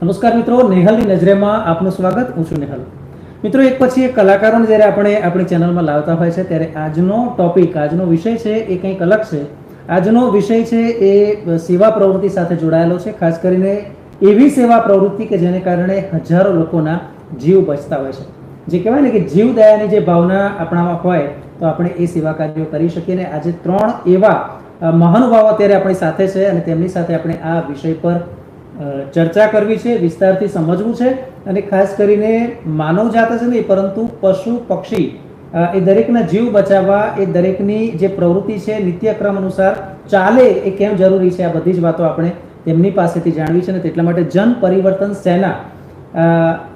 નમસ્કાર મિત્રો, નેહલની નજરેમાં આપનું સ્વાગત. હું છું નેહલ. મિત્રો, એક પછી એક કલાકારોને જ્યારે આપણે આપણી ચેનલમાં લાવતા હોય છે ત્યારે આજનો ટોપિક, આજનો વિષય છે એ કંઈક અલગ છે. આજનો વિષય છે એ સેવા પ્રવૃત્તિ સાથે જોડાયેલો છે. ખાસ કરીને એવી સેવા પ્રવૃત્તિ કે જેને કારણે હજારો લોકોના જીવ બચતા હોય છે. જે કહેવાય ને કે જીવ દયાની જે ભાવના આપણામાં હોય તો આપણે એ સેવા કાર્યો કરી શકીએ. અને આજે 3 એવા મહાનુભાવો અત્યારે આપણી સાથે છે અને તેમની સાથે આપણે આ વિષય પર ચર્ચા કરવી છે, વિસ્તારથી સમજવું છે. અને ખાસ કરીને માનવ જાત જ નહીં પરંતુ પશુ પક્ષી એ દરેકના જીવ બચાવવા, એ દરેકની જે પ્રવૃત્તિ છે નિત્યક્રમ અનુસાર ચાલે એ કેમ જરૂરી છે, આ બધી જ વાતો આપણે તેમની પાસેથી જાણવી છે. અને તેટલા માટે જન પરિવર્તન સેના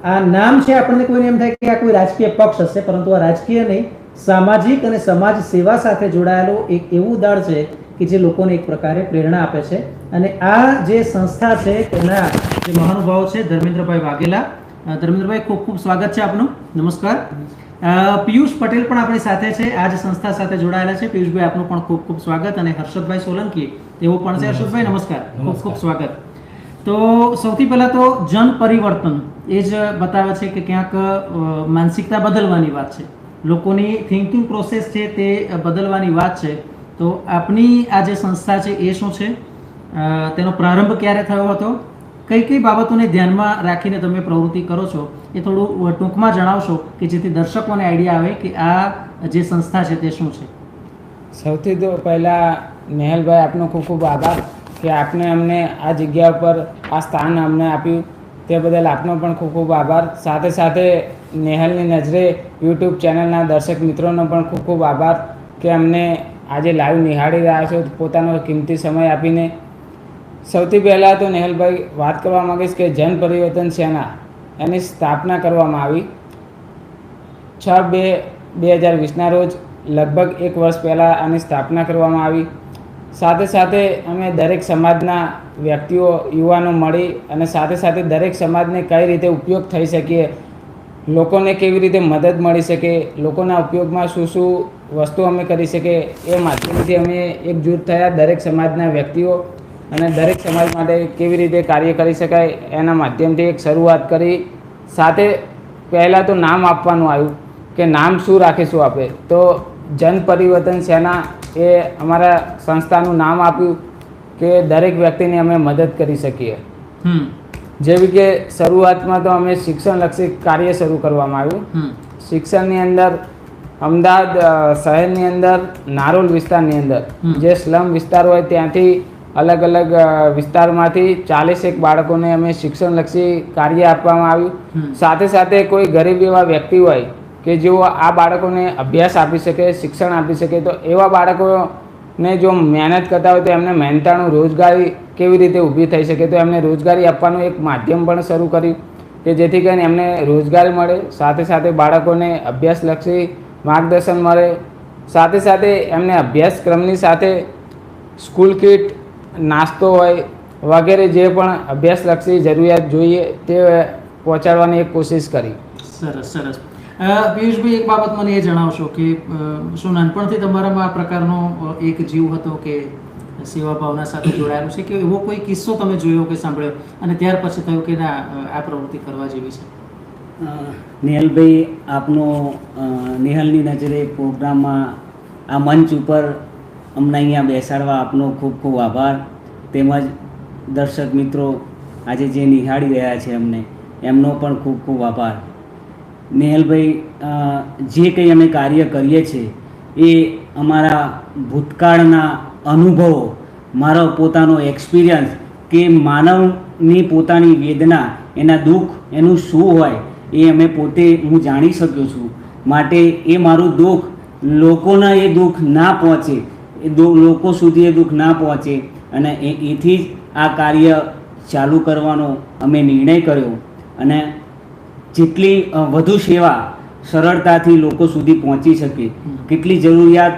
આ નામ છે. આપણને કોઈને એમ થાય કે આ કોઈ રાજકીય પક્ષ હશે, પરંતુ આ રાજકીય નહીં, સામાજિક અને સમાજ સેવા સાથે જોડાયેલો એક એવું દળ છે કે જે લોકોને એક પ્રકારે પ્રેરણા આપે છે. અને આ જે સંસ્થા છે તેના જે મહાનુભાવો છે ધર્મેન્દ્રભાઈ વાઘેલા. ધર્મેન્દ્રભાઈ, ખૂબ ખૂબ સ્વાગત છે આપનું. નમસ્કાર. પિયુષ પટેલ પણ આપણી સાથે છે, આ જ સંસ્થા સાથે જોડાયેલા છે. પિયુષભાઈ, આપનું પણ ખૂબ ખૂબ સ્વાગત. અને હર્ષદભાઈ સોલંકી તેઓ પણ છે. હર્ષદભાઈ, નમસ્કાર, ખૂબ ખૂબ સ્વાગત. તો સૌથી પહેલા તો જન પરિવર્તન એ જ બતાવે છે કે ક્યાંક માનસિકતા બદલવાની વાત છે, લોકોની થિંકિંગ પ્રોસેસ છે તે બદલવાની વાત છે. તો આપની આ જે સંસ્થા છે એ શું છે, તેનો પ્રારંભ ક્યારે થયો હતો, કઈ કઈ બાબતોને ધ્યાનમાં રાખીને તમે પ્રવૃત્તિ કરો છો, એ થોડું ટૂંકમાં જણાવશો કે જેથી દર્શકોને આઈડિયા આવે કે આ જે સંસ્થા છે તે શું છે. સૌથી તો પહેલાં નેહલભાઈ, આપનો ખૂબ ખૂબ આભાર કે આપને અમને આ જગ્યા પર આ સ્થાન અમને આપ્યું, તે બદલ આપનો પણ ખૂબ ખૂબ આભાર. સાથે સાથે નેહલની નજરે યુટ્યુબ ચેનલના દર્શક મિત્રોનો પણ ખૂબ ખૂબ આભાર કે અમને આજે લાઈવ નિહાળી રહ્યા છો પોતાનો કિંમતી સમય આપીને. સૌથી પહેલાં તો નેહલભાઈ વાત કરવા માગીશ કે જન પરિવર્તન સેના એની સ્થાપના કરવામાં આવી 6/2/2020ના રોજ. લગભગ 1 વર્ષ પહેલાં આની સ્થાપના કરવામાં આવી. સાથે સાથે અમે દરેક સમાજના વ્યક્તિઓ, યુવાનો મળી અને સાથે સાથે દરેક સમાજને કઈ રીતે ઉપયોગ થઈ શકીએ, લોકોને કેવી રીતે મદદ મળી શકે, લોકોના ઉપયોગમાં શું શું વસ્તુ અમે કરી શકીએ, એ માધ્યમથી અમે એકજૂટ થયા દરેક સમાજના વ્યક્તિઓ. અને દરેક સમાજ માટે કેવી રીતે કાર્ય કરી શકાય એના માધ્યમથી એક શરૂઆત કરી. સાથે પહેલાં તો નામ આપવાનું આવ્યું કે નામ શું રાખીશું આપણે, તો જન પરિવર્તન સેના એ અમારા સંસ્થાનું નામ આપ્યું કે દરેક વ્યક્તિને અમે મદદ કરી શકીએ. જેવી કે શરૂઆતમાં તો અમે શિક્ષણલક્ષી કાર્ય શરૂ કરવામાં આવ્યું. શિક્ષણની અંદર અમદાવાદ શહેરની અંદર નારોલ વિસ્તારની અંદર જે સ્લમ વિસ્તાર હોય ત્યાંથી અલગ અલગ વિસ્તારમાંથી 41 બાળકોને અમે શિક્ષણલક્ષી કાર્ય આપવામાં આવ્યું. સાથે સાથે કોઈ ગરીબ એવા વ્યક્તિ હોય કે જેઓ આ બાળકોને અભ્યાસ આપી શકે, શિક્ષણ આપી શકે, તો એવા બાળકોને જો મહેનત કરતા હોય તો એમને મહેનતાણું રોજગારી કેવી રીતે ઊભી થઈ શકે, તો એમને રોજગારી આપવાનું એક માધ્યમ પણ શરૂ કર્યું કે જેથી કરીને એમને રોજગારી મળે, સાથે સાથે બાળકોને અભ્યાસલક્ષી માર્ગદર્શન મળે, સાથે સાથે એમને અભ્યાસક્રમની સાથે સ્કૂલ કીટ, નાસ્તો હોય વગેરે જે પણ અભ્યાસલક્ષી જરૂરિયાત જોઈએ તે પહોંચાડવાની એક કોશિશ કરી. સરસ સરસ. પિયુષભાઈ, એક બાબત મને એ જણાવશો કે શું નાનપણથી તમારામાં આ પ્રકારનો એક જીવ હતો કે સેવા ભાવના સાથે જોડાયેલું છે, કે એવો કોઈ કિસ્સો તમે જોયો કે સાંભળ્યો અને ત્યાર પછી થયું કે ના આ પ્રવૃત્તિ કરવા જેવી છે? નેહલભાઈ, આપનો નેહલની નજરે પ્રોગ્રામમાં આ મંચ ઉપર અમને અહીંયા બેસાડવા આપનો ખૂબ ખૂબ આભાર. તેમજ દર્શક મિત્રો આજે જે નિહાળી રહ્યા છે અમને, એમનો પણ ખૂબ ખૂબ આભાર. નેહલભાઈ, જે કંઈ અમે કાર્ય કરીએ છીએ એ અમારા ભૂતકાળના અનુભવો, મારો પોતાનો એક્સપિરિયન્સ કે માનવની પોતાની વેદના, એના દુઃખ, એનું શું હોય એ અમે પોતે હું જાણી શક્યો છું. માટે એ મારું દુઃખ લોકોના એ દુઃખ ના પહોંચે, લોકો સુધી એ દુઃખ ના પહોંચે અને એથી જ આ કાર્ય ચાલુ કરવાનો અમે નિર્ણય કર્યો. અને જેટલી વધુ સેવા સરળતાથી લોકો સુધી પહોંચી શકે, કેટલી જરૂરિયાત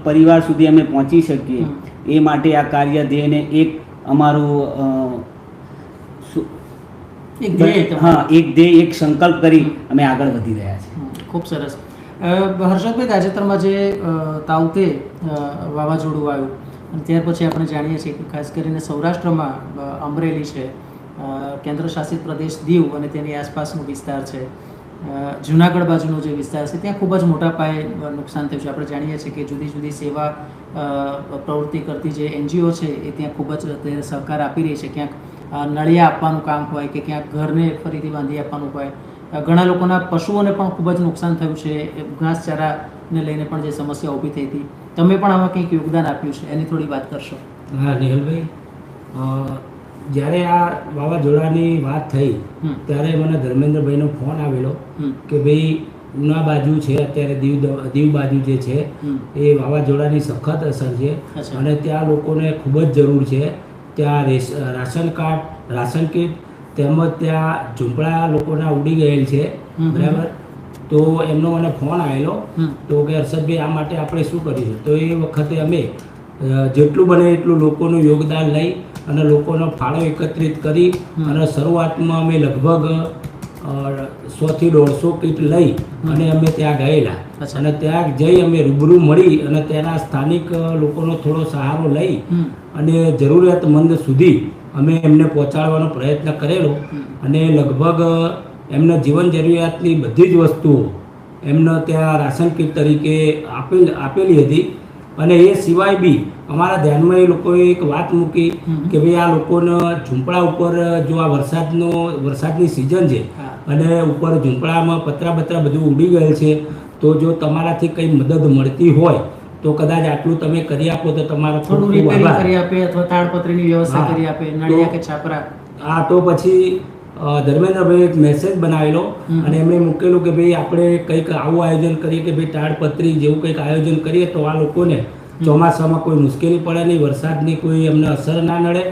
પરિવાર સુધી અમે પહોંચી શકીએ એ માટે આ કાર્ય ધ્યેયને એક અમારું એક ધ્યેય, એક સંકલ્પ કરી અમે આગળ વધી રહ્યા છીએ. ખૂબ સરસ. હર્ષદભાઈ, તાજેતરમાં જે તાઉતે વાવાઝોડું આવ્યું અને ત્યાર પછી આપણે જાણીએ છીએ કે ખાસ કરીને સૌરાષ્ટ્રમાં અમરેલી છે, કેન્દ્ર શાસિત પ્રદેશ દીવ અને તેની આસપાસનો વિસ્તાર છે, જુનાગઢ બાજુનો જે વિસ્તાર છે, ત્યાં ખૂબ જ મોટા પાયે નુકસાન થયું છે. આપણે જાણીએ છીએ કે જુદી જુદી સેવા પ્રવૃત્તિ કરતી જે NGO છે એ ત્યાં ખૂબ જ અત્યારે સહકાર આપી રહી છે. ક્યાંક નળિયા આપવાનું કામ હોય કે ક્યાંક ઘરને ફરીથી બાંધી આપવાનું હોય. ઘણા લોકોના પશુઓને પણ ખૂબ જ નુકસાન થયું છે. ઘાસચારાને લઈને પણ જે સમસ્યા ઊભી થઈ હતી, તમે પણ આમાં કંઈક યોગદાન આપ્યું છે, એની થોડી વાત કરશો. હા નિહલભાઈ, જ્યારે આ વાવાઝોડાની વાત થઈ ત્યારે મને ધર્મેન્દ્રભાઈનો ફોન આવેલો કે ભાઈ ઉના બાજુ છે, અત્યારે દીવ બાજુ જે છે એ વાવાઝોડાની સખત અસર છે અને ત્યાં લોકોને ખૂબ જ જરૂર છે. ત્યાં રાશન કાર્ડ, રાશન કીટ તેમજ ત્યાં ઝૂંપડા લોકોના ઉડી ગયેલ છે, બરાબર. તો એમનો મને ફોન આવેલો તો કે હર્ષદભાઈ આ માટે આપણે શું કરીશું. તો એ વખતે અમે જેટલું બને એટલું લોકોનું યોગદાન લઈ અને લોકોનો ફાળો એકત્રિત કરી અને શરૂઆતમાં અમે લગભગ 100 થી 150 કીટ લઈ અને અમે ત્યાં ગયેલા અને ત્યાં જઈ અમે રૂબરૂ મળી અને ત્યાંના સ્થાનિક લોકોનો થોડો સહારો લઈ અને જરૂરિયાતમંદ સુધી અમે એમને પહોંચાડવાનો પ્રયત્ન કરેલો અને લગભગ એમના જીવન જરૂરિયાતની બધી જ વસ્તુઓ એમને ત્યાં રાશન કીટ તરીકે આપેલી હતી. અને એ સિવાય બી અમારા ધ્યાનમાં એ લોકોએ એક વાત મૂકી કે ભાઈ આ લોકોને ઝૂંપડા ઉપર જો આ વરસાદની સિઝન છે અને ઉપર ઝૂંપડામાં પતરા બધું ઉડી ગયેલ છે, તો જો તમારાથી કંઈ મદદ મળતી હોય તો કદાચ આટલું તમે કરી આપો તો તમારો થોડું રિપેરિંગ કરી આપે અથવા તાડપત્રીની વ્યવસ્થા કરી આપે, નળિયા કે છાપરા. હા, તો પછી ધર્મેન્દ્રભાઈ એક મેસેજ બનાવેલો અને એમણે મૂકેલું કે ભાઈ આપણે કંઈક આવું આયોજન કરીએ કે ભાઈ તાડપત્રી જેવું કંઈક આયોજન કરીએ તો આ લોકોને ચોમાસામાં કોઈ મુશ્કેલી પડે નહીં, વરસાદની કોઈ એમને અસર ના નડે.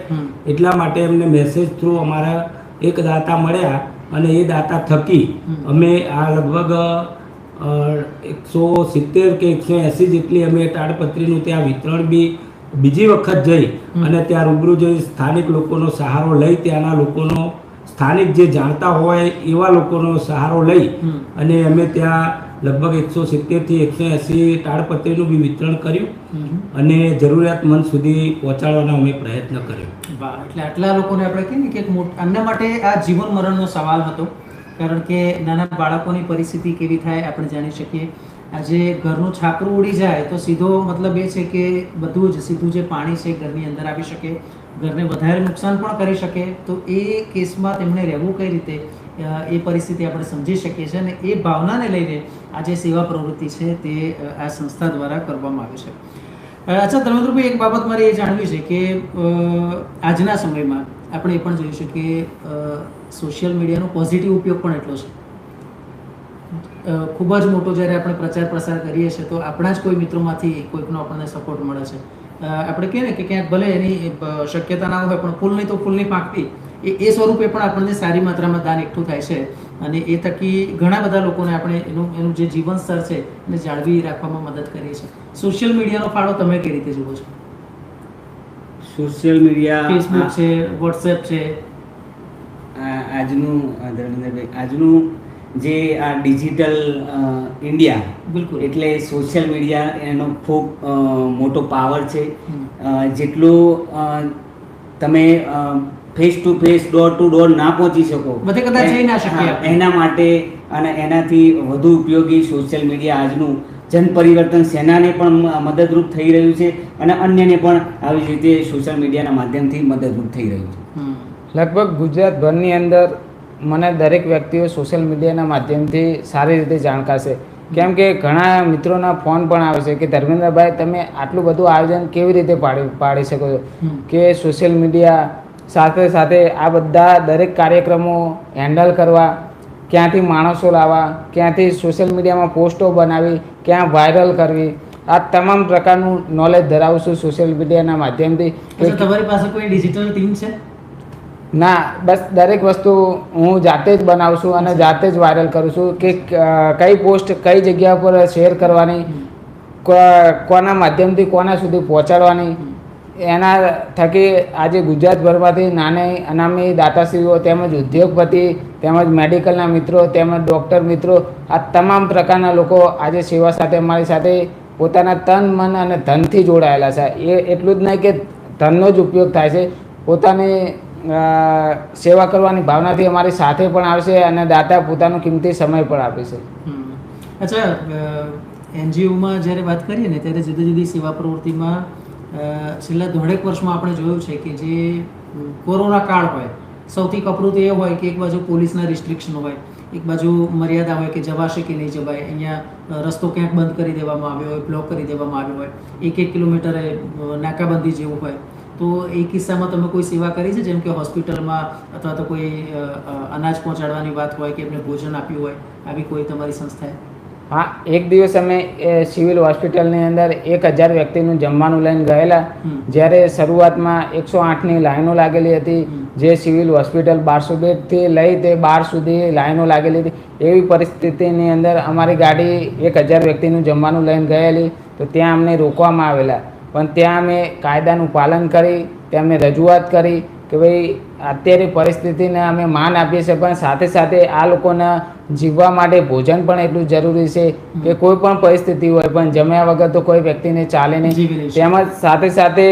એટલા માટે એમને મેસેજ થ્રુ અમારા એક દાતા મળ્યા અને એ દાતા થકી અમે આ લગભગ 170 કે 180 જેટલી અમે તાડપત્રીનું ત્યાં વિતરણ બી બીજી વખત જઈ અને ત્યાં રૂબરૂ જઈ સ્થાનિક લોકોનો સહારો લઈ, ત્યાંના લોકોનો સ્થાનિક જે જાણતા હોય એવા લોકોનો સહારો લઈ અને અમે ત્યાં લગભગ 170 થી 180 તાડપત્રીનું બી વિતરણ કર્યું અને જરૂરિયાતમંદ સુધી પહોંચાડવાનો અમે પ્રયત્ન કર્યો. વાહ, એટલે આટલા લોકોને આપણે કહીએ ને કે આમના માટે આ જીવન મરણનો સવાલ હતો, કારણ કે નાના બાળકોની પરિસ્થિતિ કેવી થાય આપણે જાણી શકીએ. આજે ઘરનું છાપરું ઉડી જાય તો સીધો મતલબ એ છે કે બધું જ સીધું જે પાણી છે ઘરની અંદર આવી શકે, ઘરને વધારે નુકસાન પણ કરી શકે. તો એ કેસમાં તેમણે રહેવું કઈ રીતે, એ પરિસ્થિતિ આપણે સમજી શકીએ છીએ અને એ ભાવનાને લઈને આ જે સેવા પ્રવૃત્તિ છે તે આ સંસ્થા દ્વારા કરવામાં આવી છે. અચ્છા ધર્મેન્દ્રભાઈ, એક બાબત મારે એ જાણવી છે કે આજના સમયમાં આપણે એ પણ જોયું છે કે સોશિયલ મીડિયાનો પોઝિટિવ ઉપયોગ પણ એટલો છે. ખૂબ જ મોટો જ્યારે આપણે પ્રચાર પ્રસાર કરીએ છીએ તો આપણા જ કોઈ મિત્રોમાંથી કોઈકનો આપણને સપોર્ટ મળે છે. આપણે કહીએ ને કે ક્યાંક ભલે એની શક્યતા ના હોય પણ ફૂલની તો ફૂલની પાંખડી એ સ્વરૂપે પણ આપણને સારી માત્રામાં દાન એકઠું થાય છે અને એ થકી ઘણા બધા લોકોને આપણે એનું જે જીવન સ્તર છે એને જાળવી રાખવામાં મદદ કરીએ છીએ. સોશિયલ મીડિયાનો ફાળો તમે કઈ રીતે જુઓ છો? સોશિયલ મીડિયા, ફેસબુક છે, વોટ્સએપ છે, આજનું જે આ ડિજિટલ ઇન્ડિયા, બિલકુલ, એટલે સોશિયલ મીડિયા એનો ખૂબ મોટો પાવર છે. જેટલું તમે face to face, door to door ના પહોંચી શકો, બધે કદાચ જઈ ના શકીએ, એના માટે અને એનાથી વધુ ઉપયોગી સોશિયલ મીડિયા આજનું જન પરિવર્તન સેનાને પણ મદદરૂપ થઈ રહ્યું છે અને અન્યને પણ આવી રીતે સોશિયલ મીડિયાના માધ્યમથી મદદરૂપ થઈ રહ્યું છે. લગભગ ગુજરાતભરની અંદર મને દરેક વ્યક્તિઓ સોશિયલ મીડિયાના માધ્યમથી સારી રીતે જાણકાર છે. કેમ કે ઘણા મિત્રોના ફોન પણ આવે છે કે ધર્મેન્દ્રભાઈ તમે આટલું બધું આયોજન કેવી રીતે પાડી શકો છો, કે સોશિયલ મીડિયા સાથે સાથે આ બધા દરેક કાર્યક્રમો હેન્ડલ કરવા, ક્યાંથી માણસો લાવવા, ક્યાંથી સોશિયલ મીડિયામાં પોસ્ટો બનાવી, ક્યાં વાયરલ કરવી, આ તમામ પ્રકારનું નોલેજ ધરાવું છું સોશિયલ મીડિયાના માધ્યમથી. તમારી પાસે કોઈ ડિજિટલ ટીમ છે? ના, બસ દરેક વસ્તુ હું જાતે જ બનાવું છું અને જાતે જ વાયરલ કરું છું કે કઈ પોસ્ટ કઈ જગ્યા પર શેર કરવાની, કોના માધ્યમથી કોના સુધી પહોંચાડવાની. એના થકી આજે ગુજરાતભરમાંથી નાની અનામી દાતાશ્રીઓ તેમજ ઉદ્યોગપતિ તેમજ મેડિકલના મિત્રો તેમજ ડૉક્ટર મિત્રો, આ તમામ પ્રકારના લોકો આજે સેવા સાથે અમારી સાથે પોતાના તન, મન અને ધનથી જોડાયેલા છે. એ એટલું જ નહીં કે ધનનો જ ઉપયોગ થાય છે, પોતાની સેવા કરવાની ભાવનાથી અમારી સાથે પણ આવશે અને દાતા પોતાનો કિંમતી સમય પણ આપે છે. અચ્છા, એનજીઓમાં જ્યારે વાત કરીએ ને ત્યારે જુદી જુદી સેવા પ્રવૃત્તિમાં છેલ્લા 1.5 વર્ષમાં આપણે જોયું છે કે જે કોરોના કાળ હોય, સૌથી કપરું તો એ હોય કે એક બાજુ પોલીસના રિસ્ટ્રિક્શન હોય, એક બાજુ મર્યાદા હોય કે જવાશે કે નહીં જવાય, અહીંયા રસ્તો ક્યાંક બંધ કરી દેવામાં આવ્યો હોય, બ્લોક કરી દેવામાં આવ્યો હોય, 1 કિલોમીટરે નાકાબંધી જેવું હોય. તો એ કિસ્સામાં તમે કોઈ સેવા કરી છે, જેમ કે હોસ્પિટલમાં અથવા તો કોઈ અનાજ પહોંચાડવાની વાત હોય કે એમને ભોજન આપ્યું હોય, આવી કોઈ તમારી સંસ્થાએ? હા, એક દિવસ અમે સિવિલ હોસ્પિટલની અંદર 1000 વ્યક્તિનું જમવાનું લઈને ગયેલા. જ્યારે શરૂઆતમાં 108ની લાઈનો લાગેલી હતી, જે સિવિલ હોસ્પિટલ 1200 બેડથી લઈ તે 12 સુધી લાઈનો લાગેલી હતી. એવી પરિસ્થિતિની અંદર અમારી ગાડી 1000 વ્યક્તિનું જમવાનું લઈને ગયેલી, તો ત્યાં અમને રોકવામાં આવેલા. પણ ત્યાં અમે કાયદાનું પાલન કરી, તેમને રજૂઆત કરી કે ભાઈ અત્યારે પરિસ્થિતિને અમે માન આપીએ છીએ, પણ સાથે સાથે આ લોકોને જીવવા માટે ભોજન પણ એટલું જરૂરી છે કે કોઈ પણ પરિસ્થિતિ હોય પણ જમ્યા વગર તો કોઈ વ્યક્તિને ચાલે નહીં. તેમજ સાથે સાથે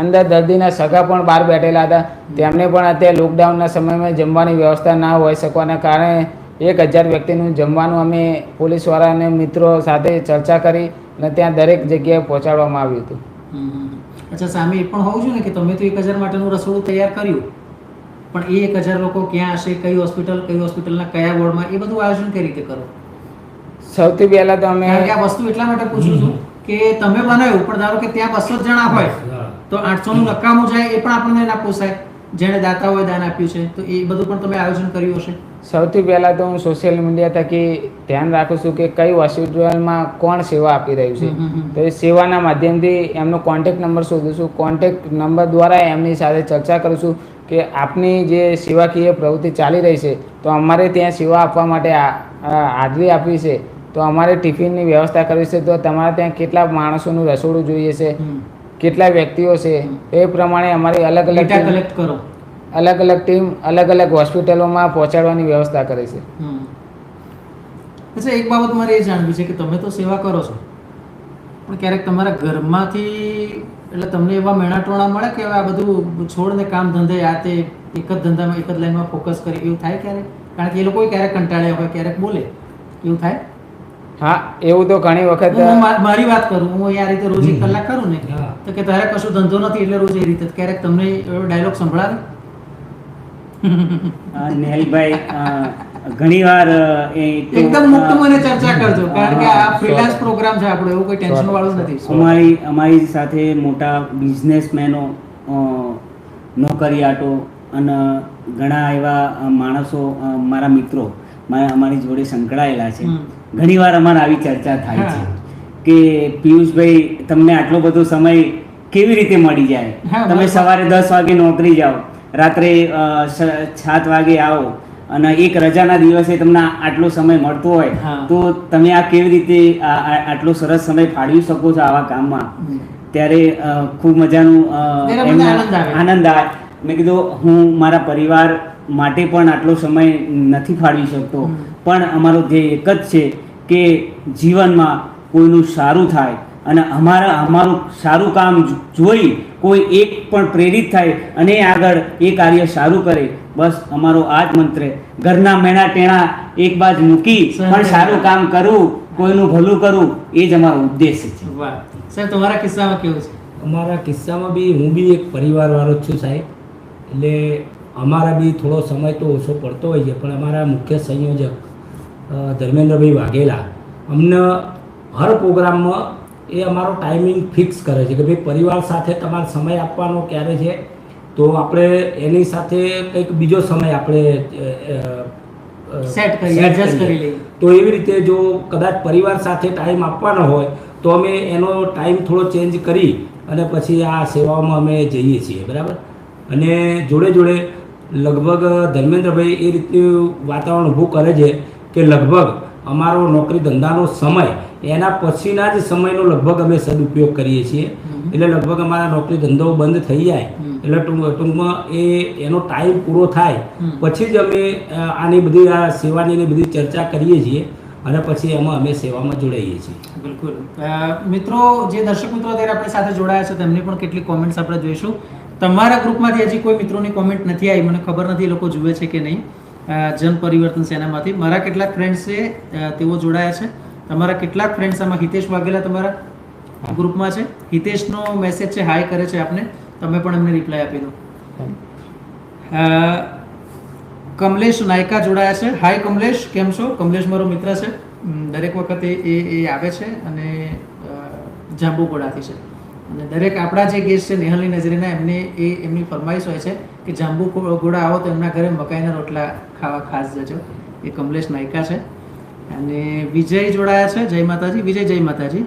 અંદર દર્દીના સગા પણ બહાર બેઠેલા હતા, તેમને પણ અત્યારે લોકડાઉનના સમયમાં જમવાની વ્યવસ્થા ના હોઈ શકવાના કારણે 1000 વ્યક્તિનું જમવાનું અમે પોલીસવાળાને મિત્રો સાથે ચર્ચા કરી અને ત્યાં દરેક જગ્યાએ પહોંચાડવામાં આવ્યું હતું. અચ્છા, સામે એ પણ હોવું જોઈએ ને કે તમે તો 1000 માટેનું રસોડું તૈયાર કર્યું, પણ એ 1000 લોકો ક્યાં હશે, કઈ હોસ્પિટલના કયા વોર્ડમાં, એ બધું આયોજન કઈ રીતે કરો? સૌથી પહેલાં તો અમે આ વસ્તુ એટલા માટે પૂછું છું કે તમે બનાવ્યું, પણ ધારો કે ત્યાં 200 જણા હોય તો 800નું નકામું જાય, એ પણ આપણને ના પોસાય. જેણે દાતાઓએ દાન આપ્યું છે તો એ બધું પણ તમે આયોજન કર્યું હશે. સૌથી પહેલાં તો હું સોશિયલ મીડિયા થકી ધ્યાન રાખું છું કે કઈ હોસ્પિટલમાં કોણ સેવા આપી રહ્યું છે. તો એ સેવાના માધ્યમથી એમનો કોન્ટેક્ટ નંબર શોધું છું. કોન્ટેક્ટ નંબર દ્વારા એમની સાથે ચર્ચા કરું છું કે આપની જે સેવાકીય પ્રવૃત્તિ ચાલી રહી છે તો અમારે ત્યાં સેવા આપવા માટે હાજરી આપવી છે, તો અમારે ટિફિનની વ્યવસ્થા કરવી છે, તો તમારે ત્યાં કેટલા માણસોનું રસોડું જોઈએ છે, કેટલા વ્યક્તિઓ છે, એ પ્રમાણે અમારી અલગ અલગ કલેક્ટ કરો. અલગ અલગ ટીમ અલગ અલગ હોસ્પિટલોમાં પહોંચાડવાની વ્યવસ્થા કરે છે. અચ્છા, એક બાબત મારે એ જાણવી છે કે તમે તો સેવા કરો છો, પણ ક્યારેક તમારા ઘરમાંથી એટલે તમને એવા મેણાટોણા મળે કે આ બધું છોડ ને કામ ધંધે આ તે એક જ ધંધામાં એક જ લાઈનમાં ફોકસ કરે, એવું થાય ક્યારેક? કારણ કે એ લોકો ક્યારેક કંટાળ્યા હોય, ક્યારેક બોલે, એવું થાય? હા, એવું તો ઘણી વખત. મારી વાત કરું, હું આ રીતે રોજ 1 કલાક કરું ને તો કે તારે કશું ધંધો નથી એટલે રોજ એ રીતે, ક્યારેક તમને એવો ડાયલોગ સંભળાવે? નેહલભાઈ, ઘણીવાર એકદમ મુક્ત મને ચર્ચા કરજો, કારણ કે આ ફ્રીલાન્સ પ્રોગ્રામ છે આપણો, એવું કોઈ ટેન્શન વાળું નથી. અમારી સાથે મોટા બિઝનેસમેનો, નોકરિયાતો અને ઘણા એવા માણસો, મારા મિત્રો અમારી જોડે સંકળાયેલા છે. ઘણીવાર અમારે આવી ચર્ચા થાય છે કે પિયુષભાઈ, તમને આટલો બધો સમય કેવી રીતે મળી જાય? તમે સવારે 10 વાગે નોકરી જાઓ, રાત્રે 7 વાગે આવો અને એક રજાના દિવસે તમને આટલો સમય મળતો હોય તો તમે આ કેવી રીતે આટલો સરસ સમય ફાળવી શકો છો આવા કામમાં? ત્યારે ખૂબ મજાનું આનંદ આવે. મેં કીધું હું મારા પરિવાર માટે પણ આટલો સમય નથી ફાળવી શકતો, પણ અમારો ધ્યેય એક જ છે કે જીવનમાં કોઈનું સારું થાય અને અમારું સારું કામ જોઈ કોઈ એક પણ પ્રેરિત થાય અને આગળ એ કાર્ય સારું કરે. બસ અમારો આ જ મંત્ર. ઘરના મેણા ટેણા એક બાજુ મૂકી પણ સારું કામ કરવું, કોઈનું ભલું કરવું, એ જ અમારો ઉદ્દેશ છે. વાહ સાહેબ, તમારા કિસ્સામાં કેવું છે? અમારા કિસ્સામાં બી હું બી એક પરિવારવાળો જ છું સાહેબ, એટલે અમારા બી થોડો સમય તો ઓછો પડતો હોય છે, પણ અમારા મુખ્ય સંયોજક ધર્મેન્દ્રભાઈ વાઘેલા અમને હર પ્રોગ્રામમાં એ અમારો ટાઈમિંગ ફિક્સ કરે છે કે ભાઈ પરિવાર સાથે તમારે સમય આપવાનો ક્યારે છે, તો આપણે એની સાથે કંઈક બીજો સમય આપણે સેટ કરી લઈએ. તો એવી રીતે જો કદાચ પરિવાર સાથે ટાઈમ આપવાનો હોય તો અમે એનો ટાઈમ થોડો ચેન્જ કરી અને પછી આ સેવાઓમાં અમે જઈએ છીએ, બરાબર. અને જોડે જોડે લગભગ ધર્મેન્દ્રભાઈ એ રીતનું વાતાવરણ ઊભું કરે છે કે લગભગ અમારો નોકરી ધંધાનો સમય એના પછીના જ સમયનો લગભગ અમે સદુપયોગ કરીએ છીએ. એટલે લગભગ અમારા નોકરી ધંધો બંધ થઈ જાય એટલે ટૂંકમાં એનો ટાઈમ પૂરો થાય પછી જ અમે આની બધી આ સેવાની બધી ચર્ચા કરીએ છીએ અને પછી એમાં અમે સેવામાં જોડાઈએ છીએ. બિલકુલ. મિત્રો, જે દર્શક મિત્રો અત્યારે આપણી સાથે જોડાયા છે તેમની પણ કેટલીક કોમેન્ટ્સ આપણે જોઈશું. તમારા ગ્રુપમાંથી હજી કોઈ મિત્રોની કોમેન્ટ નથી આવી, મને ખબર નથી લોકો જુએ છે કે નહીં. જન પરિવર્તન સેનામાંથી મારા કેટલાક ફ્રેન્ડ્સ છે તેઓ જોડાયા છે. તમારા કેટલાક ફ્રેન્ડ્સ આમાં હિતેશ વાઘેલા તમારા ગ્રુપમાં છે. હિતેશનો મેસેજ છે, હાય કરે છે આપને, તમે પણ એમને રિપ્લાય આપી દો. કમલેશ નાયકા જોડાયા છે. હાય કમલેશ, કેમ છો? કમલેશ મારો મિત્ર છે, દરેક વખતે એ આવે છે અને જાંબુગોડાથી છે. અને દરેક આપણા જે ગેસ્ટ છે નેહલની નજરેના, એમની ફરમાઈશ હોય છે કે જાંબુગોડા આવો તો એમના ઘરે મકાઈના રોટલા ખાવા ખાસ જજો. એ કમલેશ નાયકા છે. અને વિજય જોડાયા છે. જય માતાજી વિજય, જય માતાજી.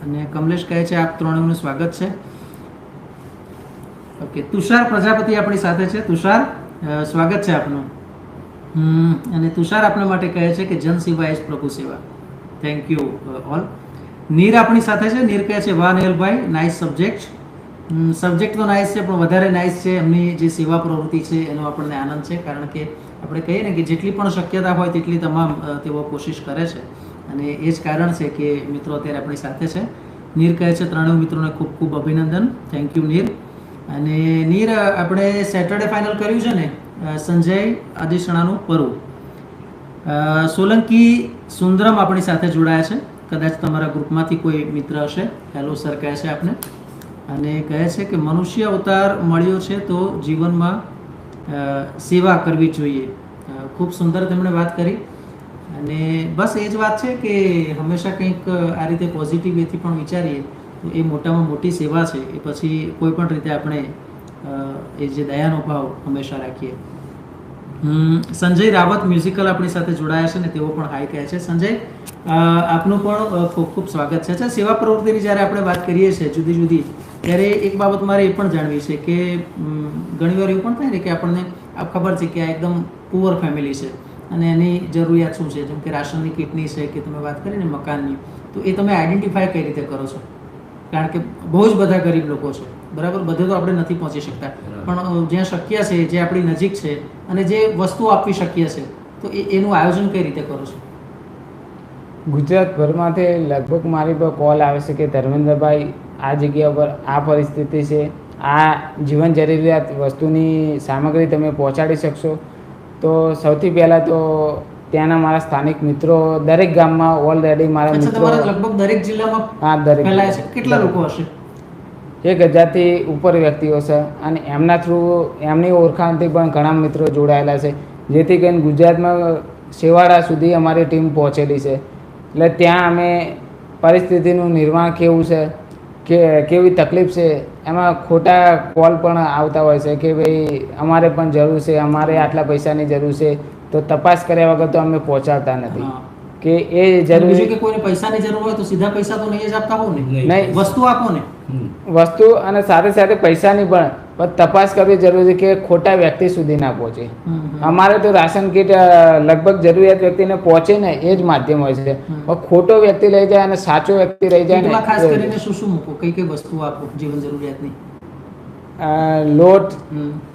અને કમલેશ કહે છે આપ ત્રણેયનું સ્વાગત છે. ઓકે, તુષાર પ્રજાપતિ આપણી સાથે છે. તુષાર, સ્વાગત છે આપનું. અને તુષાર આપણા માટે કહે છે કે જન સેવા એ જ પ્રભુ સેવા. Thank you all. નીર આપણી સાથે છે. નીર કહે છે વાહ નેહલભાઈ, નાઇસ સબ્જેક્ટ. સબ્જેક્ટ તો નાઇસ છે, પણ વધારે નાઇસ છે એમની જે સેવા પ્રવૃત્તિ છે એનો આપણને આનંદ છે. કારણ કે આપણે કહીએ ને કે જેટલી પણ શક્યતા હોય તેટલી તમામ તેઓ કોશિશ કરે છે. અને એ જ કારણ છે કે મિત્રો અત્યારે આપણી સાથે છે. નીર કહે છે ત્રણેય મિત્રોને ખૂબ ખૂબ અભિનંદન. થેન્ક યુ નીર. અને નીર, આપણે સેટરડે ફાઇનલ કર્યું છે ને સંજય આદિશણાનું પરુ. સોલંકી સુંદરમ આપણી સાથે જોડાયા છે. કદાચ તમારા ગ્રુપમાંથી કોઈ મિત્ર હશે. હેલો સર કહે છે આપને. અને કહે છે કે મનુષ્ય અવતાર મળ્યો છે તો જીવનમાં સેવા કરવી જોઈએ. ખૂબ સુંદર તેમણે વાત કરી. અને બસ એ જ વાત છે કે હંમેશા કંઈક આ રીતે પોઝિટિવ વેથી પણ વિચારીએ તો એ મોટામાં મોટી સેવા છે. એ પછી કોઈ પણ રીતે આપણે એ જે દયાનો ભાવ હંમેશા રાખીએ. સંજય રાવત મ્યુઝિકલ આપણી સાથે જોડાયા છે ને તેઓ પણ હાઈ કહે છે. સંજય, આપનું પણ ખૂબ ખૂબ સ્વાગત છે. અચ્છા, સેવા પ્રવૃત્તિની જ્યારે આપણે વાત કરીએ છીએ જુદી જુદી, ત્યારે એક બાબત મારે એ પણ જાણવી છે કે ઘણીવાર એવું પણ થાય ને કે આપણને ખબર છે કે આ એકદમ પુઅર ફેમિલી છે અને એની જરૂરિયાત શું છે, જેમ કે રાશનની કિટની છે કે તમે વાત કરીને મકાનની, તો એ તમે આઈડેન્ટિફાય કઈ રીતે કરો છો? કારણ કે બહુ જ બધા ગરીબ લોકો છે, બરાબર, બધે તો આપણે નથી પહોંચી શકતા, પણ જ્યાં શક્ય છે, જે આપણી નજીક છે અને જે વસ્તુ આપવી શક્ય છે, તો એનું આયોજન કઈ રીતે કરો છો? ગુજરાતભરમાંથી લગભગ મારી પર કોલ આવે છે કે ધર્મેન્દ્રભાઈ આ જગ્યા પર આ પરિસ્થિતિ છે, આ જીવન જરૂરિયાત વસ્તુની સામગ્રી તમે પહોંચાડી શકશો? તો સૌથી પહેલાં તો ત્યાંના મારા સ્થાનિક મિત્રો દરેક ગામમાં ઓલરેડી મારા મિત્રો લગભગ દરેક જિલ્લામાં હા દરેક ફેલાય છે. કેટલા લોકો હશે? 1000થી ઉપર વ્યક્તિઓ છે અને એમના થ્રુ એમની ઓળખાણથી પણ ઘણા મિત્રો જોડાયેલા છે, જેથી કરીને ગુજરાતમાં છેવાડા સુધી અમારી ટીમ પહોંચેલી છે. એટલે ત્યાં અમે પરિસ્થિતિનું નિર્માણ કેવું છે, કે કેવી તકલીફ છે, એમાં ખોટા કોલ પણ આવતા હોય છે કે ભાઈ અમારે પણ જરૂર છે, અમારે આટલા પૈસાની જરૂર છે, તો તપાસ કર્યા વગર તો અમે પહોંચાડતા નથી. કે એ જરૂરી કે કોઈને પૈસાની જરૂર હોય તો સીધા પૈસા તો નહીં જ આપતા હો ને, નહીં, વસ્તુ આપો ને. વસ્તુ અને સાથે સાથે પૈસાની પણ તપાસ કરવી જરૂરી છે કે ખોટા વ્યક્તિ સુધી ના પહોંચે. અમારે તો રાશન કીટ લગભગ જરૂરિયાત વ્યક્તિને પહોંચે ને એ જ માધ્યમ હોય છે. ખોટો વ્યક્તિ લઈ જાય અને સાચો વ્યક્તિ રહી જાય ને. ખાસ કરીને શું શું મૂકો, કઈ કઈ વસ્તુ આપો જીવન જરૂરિયાતની? લોટ,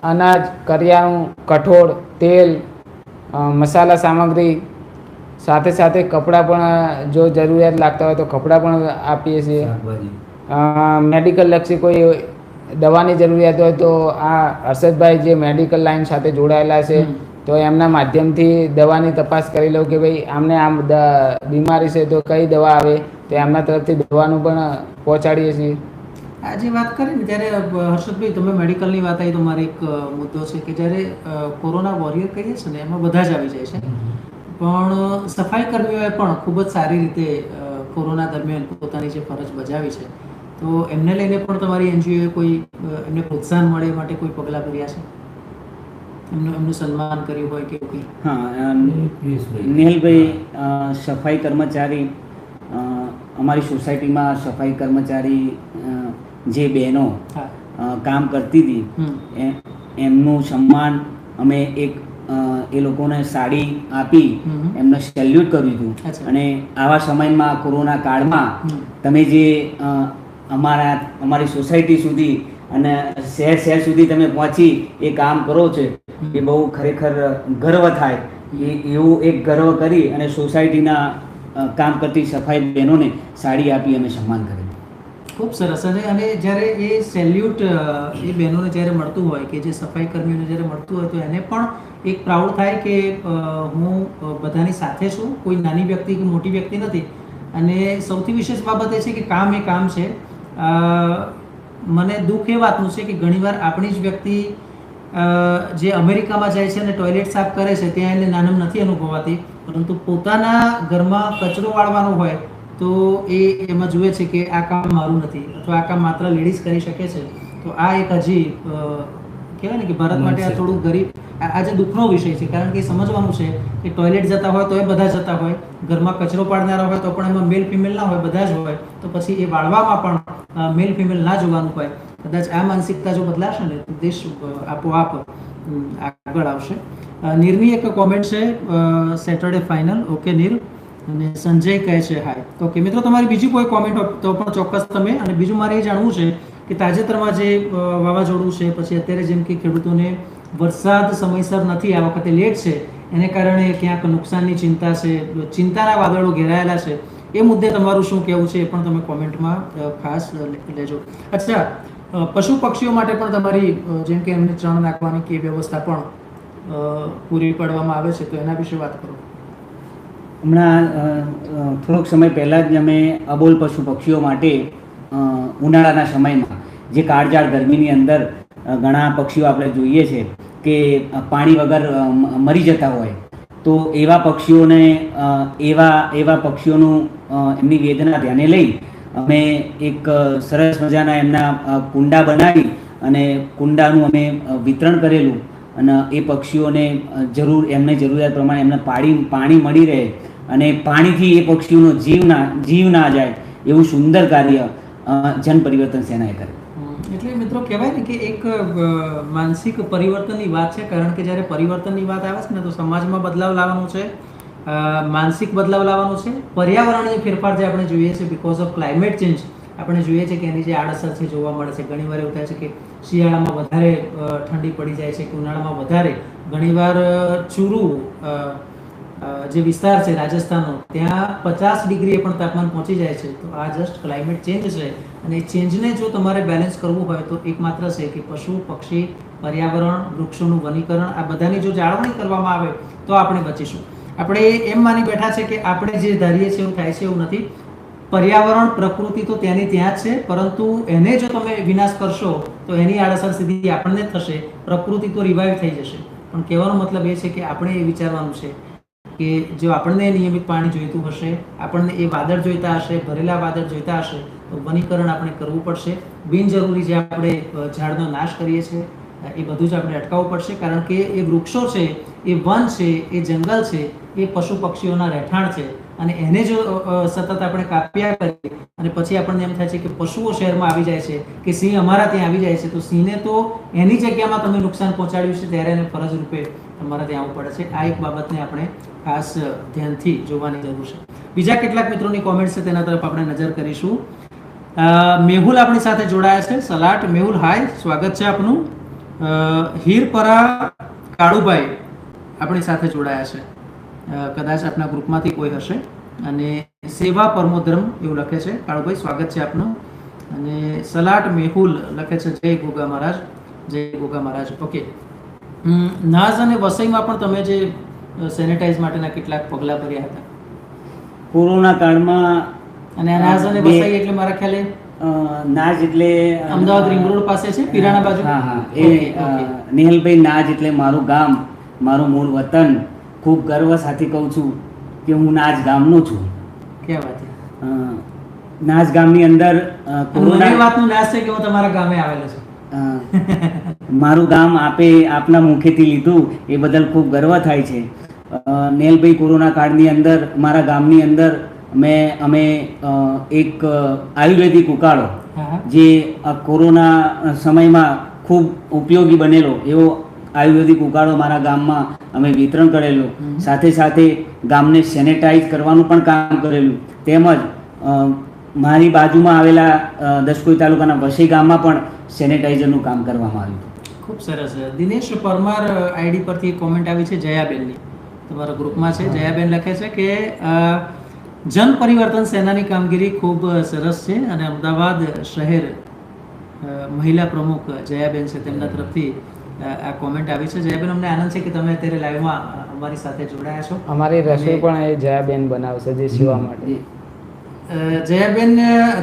અનાજ, કરિયાણું, કઠોળ, તેલ, મસાલા સામગ્રી, સાથે સાથે કપડાં પણ જો જરૂરિયાત લાગતા હોય તો કપડાં પણ આપીએ છીએ. મેડિકલ લક્ષી કોઈ દવાની જરૂરિયાત હોય તો આ હર્ષદભાઈ જે મેડિકલ લાઈન સાથે જોડાયેલા છે, તો એમના માધ્યમથી દવાની તપાસ કરી લઉં કે ભાઈ આમને આમ બીમારી છે તો કઈ દવા આવે, તો એમના તરફથી દવાનું પણ પહોંચાડીએ છીએ. આ જે વાત કરી ને ત્યારે હર્ષદભાઈ, તમે મેડિકલની વાત આવી તો મારે એક મુદ્દો છે કે જ્યારે કોરોના વોરિયર કહીએ છીએ ને એમાં બધા જ આવી જાય છે, પણ સફાઈ કર્મીઓએ પણ ખૂબ જ સારી રીતે કોરોના દરમિયાન પોતાની જે ફરજ બજાવી છે, તો એમને લઈને પણ તમારી એનજીઓએ કોઈ એમને પ્રોત્સાહન મળે એ માટે કોઈ પગલાં ભર્યા છે? એમનું સન્માન કર્યું હોય કે કંઈ? હા, નેહલભાઈ, સફાઈ કર્મચારી અમારી સોસાયટીમાં સફાઈ કર્મચારી જે બહેનો કામ કરતી હતી એમનું સન્માન અમે એક એ લોકોને સાડી આપી એમને સેલ્યુટ કર્યું હતું. અને આવા સમયમાં કોરોના કાળમાં તમે જે અમારી સોસાયટી સુધી અને શહેર સુધી તમે પહોંચી એ કામ કરો છો, એ બહુ ખરેખર ગર્વ થાય. એવું એક ગર્વ કરી અને સોસાયટીના કામ કરતી સફાઈ બહેનોને સાડી આપી અમે સન્માન કર્યું. ખૂબ સરસ. અને જ્યારે એ સેલ્યુટ એ બહેનોને જ્યારે મળતું હોય કે જે સફાઈ કર્મીઓને જ્યારે મળતું હોય તો એને પણ એક પ્રાઉડ થાય કે હું બધાની સાથે છું, કોઈ નાની વ્યક્તિ કે મોટી વ્યક્તિ નથી. અને સૌથી વિશેષ બાબત એ છે કે કામ એ કામ છે. મને દુઃખ એ વાતનું છે કે ઘણીવાર આપણી જ વ્યક્તિ જે અમેરિકામાં જાય છે અને ટોયલેટ સાફ કરે છે ત્યાં એને નાનમ નથી અનુભવાતી, પરંતુ પોતાના ઘરમાં કચરો વાળવાનો હોય તો એ એમાં જુએ છે કે આ કામ મારું નથી અથવા આ કામ માત્ર લેડીઝ કરી શકે છે. તો આ એક હજી કહેવાય ને કે ભારત માટે આ થોડું ગરીબ આજે દુઃખનો વિષય છે, કારણ કે સમજવાનું છે કે ટોયલેટ જતા હોય તો એ બધા જતા હોય, ઘરમાં કચરો પાડનારા હોય તો પણ એમાં મેલ ફિમેલ ના હોય, બધા જ હોય, તો પછી એ વાળવામાં પણ મેલ ફિમેલ ના જોવાનું હોય. કદાચ આ માનસિકતા જો બદલાશે ને તો દેશ આપોઆપ આગળ આવશે. નીરની એક કોમેન્ટ છે, સેટરડે ફાઇનલ. ઓકે નીર. અને સંજય કહે છે હાય. ઓકે મિત્રો, તમારી બીજી કોઈ કોમેન્ટ હોય તો પણ ચોક્કસ તમે. અને બીજું મારે એ જાણવું છે કે તાજેતરમાં જે વાવાઝોડું છે, પછી અત્યારે જેમ કે ખેડૂતોને વરસાદ સમયસર નથી, આ વખતે લેટ છે, એને કારણે ક્યાંક નુકસાનની ચિંતા છે, ચિંતાના વાદળો ઘેરાયેલા છે, એ મુદ્દે તમારું શું કહેવું છે એ પણ તમે કોમેન્ટમાં ખાસ લેજો. અચ્છા, પશુ પક્ષીઓ માટે પણ તમારી જેમ કે એમને ચણ નાખવાની કે વ્યવસ્થા પણ પૂરી પાડવામાં આવે છે, તો એના વિશે વાત કરો. હમણાં થોડોક સમય પહેલાં જ અમે અબોલ પશુ પક્ષીઓ માટે ઉનાળાના સમયમાં જે કાળઝાળ ગરમીની અંદર ઘણા પક્ષીઓ આપણે જોઈએ છે કે પાણી વગર મરી જતા હોય, તો એવા પક્ષીઓને એવા પક્ષીઓનું એમની વેદના ધ્યાને લઈ અમે એક સરસ મજાના એમના કુંડા બનાવી અને કુંડાનું અમે વિતરણ કરેલું. અને એ પક્ષીઓને એમને જરૂરિયાત પ્રમાણે એમને પાણી મળી રહે અને પાણીથી એ પક્ષીઓનો જીવ ના જાય એવું સુંદર કાર્ય જન પરિવર્તન સેનાએ કર્યું. એટલે મિત્રો કહેવાય ને કે એક માનસિક પરિવર્તનની વાત છે, કારણ કે જ્યારે પરિવર્તનની વાત આવે છે ને તો સમાજમાં બદલાવ લાવવાનો છે, માનસિક બદલાવ લાવવાનો છે. પર્યાવરણીય ફેરફાર જે આપણે જોઈએ છે બીકોઝ ઓફ ક્લાઇમેટ ચેન્જ, આપણે જોઈએ છે કે એની જે આડઅસર છે જોવા મળે છે. ઘણીવાર એવું થાય છે કે શિયાળામાં વધારે ઠંડી પડી જાય છે કે ઉનાળામાં વધારે. ઘણીવાર ચૂરું જે વિસ્તાર છે રાજસ્થાનનો, ત્યાં 50 ડિગ્રીએ પણ તાપમાન પહોંચી જાય છે. તો આ જસ્ટ ક્લાઇમેટ ચેન્જ છે, અને એ ચેન્જને જો તમારે બેલેન્સ કરવું હોય તો એકમાત્ર છે કે પશુ પક્ષી, પર્યાવરણ, વૃક્ષોનું વનીકરણ, આ બધાની જો જાળવણી કરવામાં આવે તો આપણે બચીશું. આપણે એમ માની બેઠા છે કે આપણે જે ધારીએ છીએ એવું થાય છે, એવું નથી. પર્યાવરણ, પ્રકૃતિ તો ત્યાંની ત્યાં જ છે, પરંતુ એને જો તમે વિનાશ કરશો તો એની આડઅસર સીધી આપણને જ થશે. પ્રકૃતિ તો રિવાઇવ થઈ જશે, પણ કહેવાનો મતલબ એ છે કે આપણે એ વિચારવાનું છે કે જો આપણને નિયમિત પાણી જોઈતું હશે, આપણને એ વાદળ જોઈતા હશે, ભરેલા વાદળ જોઈતા હશે, તો વનીકરણ આપણે કરવું પડશે. બિનજરૂરી જે આપણે ઝાડનો નાશ કરીએ છીએ એ બધું જ આપણે અટકાવવું પડશે, કારણ કે એ વૃક્ષો છે, એ વન છે, એ જંગલ છે, એ પશુ પક્ષીઓના રહેઠાણ છે. અને એને જો સતત આપણે કાપ્યા કરીએ અને પછી આપણને એમ થાય છે કે પશુઓ શહેરમાં આવી જાય છે કે સિંહ અમારા ત્યાં આવી જાય છે, તો સિંહને તો એની જગ્યામાં તમે નુકસાન પહોંચાડ્યું છે ત્યારે એને ફરજ રૂપે તમારે ત્યાં આવવું પડે છે. આ એક બાબતને આપણે ખાસ ધ્યાનથી જોવાની જરૂર છે. બીજા કેટલાક મિત્રોની કોમેન્ટ છે તેના તરફ આપણે નજર કરીશું. મેહુલ આપણી સાથે જોડાયા છે, સલાટ. મેહુલ હાય, સ્વાગત છે આપનું. હીરપરા કાળુભાઈ આપણી સાથે જોડાયા છે, કદાચ આપના ગ્રુપમાંથી કોઈ હશે. અને સેવા પરમોધર્મ એવું લખે છે. કાળુભાઈ સ્વાગત છે આપનું. અને સલાટ મેહુલ લખે છે જય ગોગા મહારાજ, જય ગોગા મહારાજ. ઓકે, નાઝ અને વસઈમાં પણ તમે જે સેનેટાઈઝ માટેના કેટલાક પગલાં ભર્યા હતા કોરોના કાળમાં. અને નાઝ અને વસઈ એટલે મારા ખ્યાલે નાજ એટલે અમદાવાદ રિંગ રોડ પાસે છે, પીરાણા બાજુ. હા, એ નિહલભાઈ નાજ એટલે મારું ગામ, મારું મૂળ વતન. ખૂબ ગર્વ સાથે કહું છું કે હું નાજ ગામનો છું. ક્યાં વાત છે. નાજ ગામની અંદર કોરોના વાતનું નાશ છે કે હું તમારા ગામે આવેલો છું. મારું ગામ આપના મુખેથી લીધું એ બદલ ખૂબ ગર્વ થાય છે. નેલભાઈ, કોરોના કાળની અંદર મારા ગામની અંદર અમે એક આયુર્વેદિક ઉકાળો જે કોરોના સમયમાં ખૂબ ઉપયોગી બનેલો એવો આયુર્વેદિક ઉકાળો મારા ગામમાં અમે વિતરણ કરેલું. સાથે સાથે ગામને સેનેટાઈઝ કરવાનું પણ કામ કરેલું. તેમજ મારી બાજુમાં આવેલા દસકોઈ તાલુકાના વસઈ ગામમાં પણ સેનેટાઈઝરનું કામ કરવામાં આવ્યું. ખૂબ સરસ. દિનેશ પરમાર આઈડી પરથી કોમેન્ટ આવી છે જયાબેનની, તમારા ગ્રુપમાં છે. જયાબેન લખે છે કે જન પરિવર્તન સેનાની કામગીરી ખૂબ સરસ છે અને અમદાવાદ શહેર મહિલા પ્રમુખ જયાબેન છે તેમના તરફથી આ કોમેન્ટ આવી છે. જયાબેન, અમને આનંદ છે કે તમે અત્યારે લાઈવમાં અમારી સાથે જોડાયા છો. અમારી રસોઈ પણ એ જયાબેન બનાવશે જે સેવા માટે. જયાબેન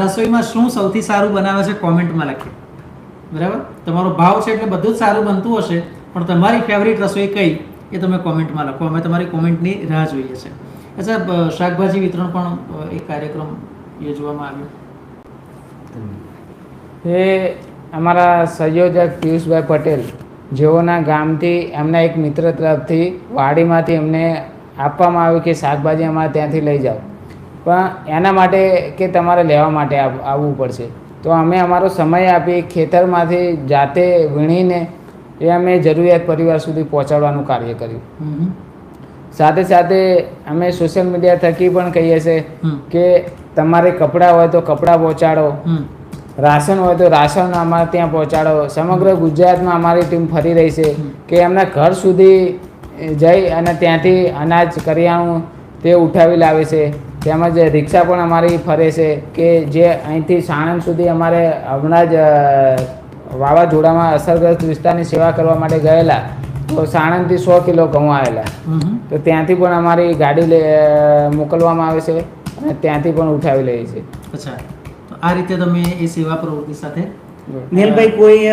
રસોઈમાં શું સૌથી સારું બનાવે છે કોમેન્ટમાં લખી. બરાબર, તમારો ભાવ છે એટલે બધું જ સારું બનતું હશે, પણ તમારી ફેવરિટ રસોઈ કઈ એ તમે કોમેન્ટમાં લખો. અમે તમારી કોમેન્ટની રાહ જોઈએ છે. અચ્છા, શાકભાજી વિતરણ પણ એક કાર્યક્રમ યોજવામાં આવ્યો. એ અમારા સંયોજક પિયુષભાઈ પટેલ જેઓના ગામથી એમના એક મિત્ર તરફથી વાડીમાંથી એમને આપવામાં આવ્યું કે શાકભાજી અમારે ત્યાંથી લઈ જાઓ, પણ એના માટે કે તમારે લેવા માટે આવવું પડશે. તો અમે અમારો સમય આપી ખેતરમાંથી જાતે વીણીને એ અમે જરૂરિયાત પરિવાર સુધી પહોંચાડવાનું કાર્ય કર્યું. સાથે સાથે અમે સોશિયલ મીડિયા થકી પણ કહીએ છીએ કે તમારે કપડાં હોય તો કપડાં પહોંચાડો, રાશન હોય તો રાશન અમારે ત્યાં પહોંચાડો. સમગ્ર ગુજરાતમાં અમારી ટીમ ફરી રહી છે કે એમના ઘર સુધી જઈ અને ત્યાંથી અનાજ કરિયાણું તે ઉઠાવી લાવે છે. તેમજ રિક્ષા પણ અમારી ફરે છે કે જે અહીંથી સાણંદ સુધી અમારે હમણાં જ વાવાઝોડામાં અસરગ્રસ્ત વિસ્તારની સેવા કરવા માટે ગયેલા, તો સાણંદથી 100 કિલો ઘઉં આવેલા, તો ત્યાંથી પણ અમારી ગાડી મોકલવામાં આવે છે અને ત્યાંથી પણ ઉઠાવી લઈએ છીએ. અચ્છા, તો આ રીતે તમે એ સેવા પ્રવૃત્તિ સાથે નીલભાઈ, કોઈ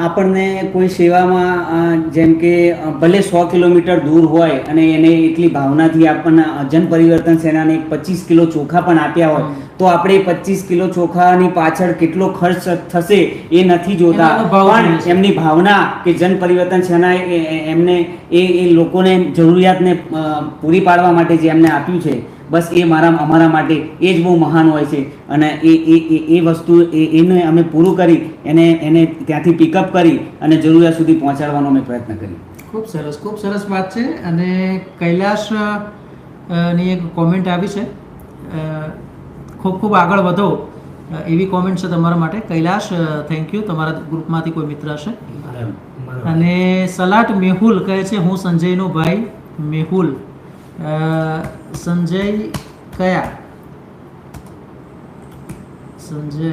આપણને કોઈ સેવામાં જેમ કે ભલે 100 કિલોમીટર દૂર હોય અને એને એટલી ભાવનાથી આપણને જન પરિવર્તન સેનાને 25 કિલો ચોખા પણ આપ્યા હોય, તો આપણે 25 કિલો ચોખાની પાછળ કેટલો ખર્ચ થશે એ નથી જોતા, પણ એમની ભાવના કે જન પરિવર્તન સેના એમને એ લોકોને જરૂરિયાતને પૂરી પાડવા માટે જે એમને આપ્યું છે, બસ એ અમારા માટે એ જ બહુ મહાન હોય છે. અને એ વસ્તુ એને અમે પૂરું કરી એને ત્યાંથી પિકઅપ કરી અને જરૂરિયાત સુધી પહોંચાડવાનો અમે પ્રયત્ન કર્યો. ખૂબ સરસ વાત છે. અને કૈલાશ ની એક કોમેન્ટ આવી છે, ખૂબ આગળ વધો એવી કોમેન્ટ છે તમારા માટે. Kailash, thank you. તમારા ગ્રુપમાંથી કોઈ મિત્ર હશે. અને સલાટ મેહુલ કહે છે, હું સંજયનો ભાઈ મેહુલ. સંજય કયા? સંજય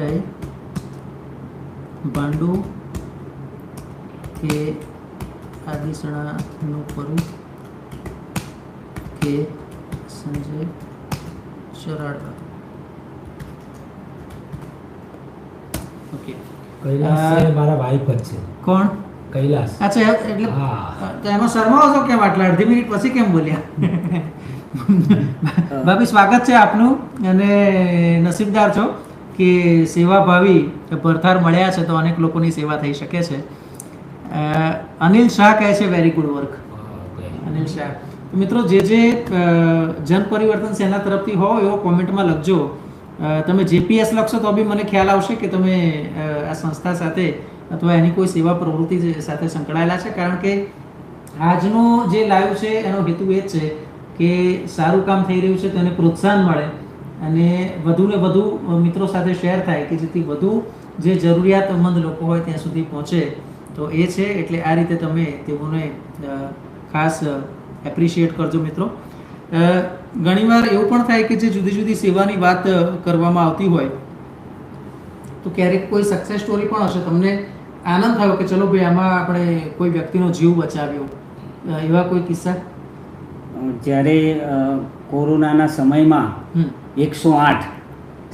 ભાંડુ કે આદિસણાનું કરું કે સંજય ચરાડવા? ઓકે, કૈલાસ મારા વાઈફ જ છે. કોણ? કૈલાસ. અચ્છા, એટલે તો એમાં શરમાવો છો કેમ? આટલા અડધી મિનિટ પછી કેમ બોલ્યા? ભાભી, સ્વાગત છે આપનું. અને નસીબદાર છો કે સેવાભાવી ભરથાર મળ્યા છે, તો અનેક લોકોની સેવા થઈ શકે છે. અનિલ શાહ કહે છે, very good work. Anil Shah. મિત્રો, જે જન પરિવર્તન સેના તરફથી હો એવો કોમેન્ટમાં લખજો. તમે જેપીએસ લખશો તો બી મને ખ્યાલ આવશે કે તમે આ સંસ્થા સાથે અથવા એની કોઈ સેવા પ્રવૃત્તિ સાથે સંકળાયેલા છે. કારણ કે આજનો જે લાઈવ છે એનો હેતુ એ જ છે કે સારું કામ થઈ રહ્યું છે તેને પ્રોત્સાહન મળે અને વધુને વધુ મિત્રો સાથે શેર થાય કે જેથી વધુ જે જરૂરિયાતમંદ લોકો હોય ત્યાં સુધી પહોંચે. તો એ છે, એટલે આ રીતે તમે તેઓને ખાસ એપ્રિશિએટ કરજો મિત્રો. ઘણીવાર એવું પણ થાય કે જે જુદી જુદી સેવાની વાત કરવામાં આવતી હોય તો ક્યારેક કોઈ સક્સેસ સ્ટોરી પણ હશે, તમને આનંદ થયો કે ચલો ભાઈ આમાં આપણે કોઈ વ્યક્તિનો જીવ બચાવ્યો, એવા કોઈ કિસ્સા? જ્યારે કોરોનાના સમયમાં 108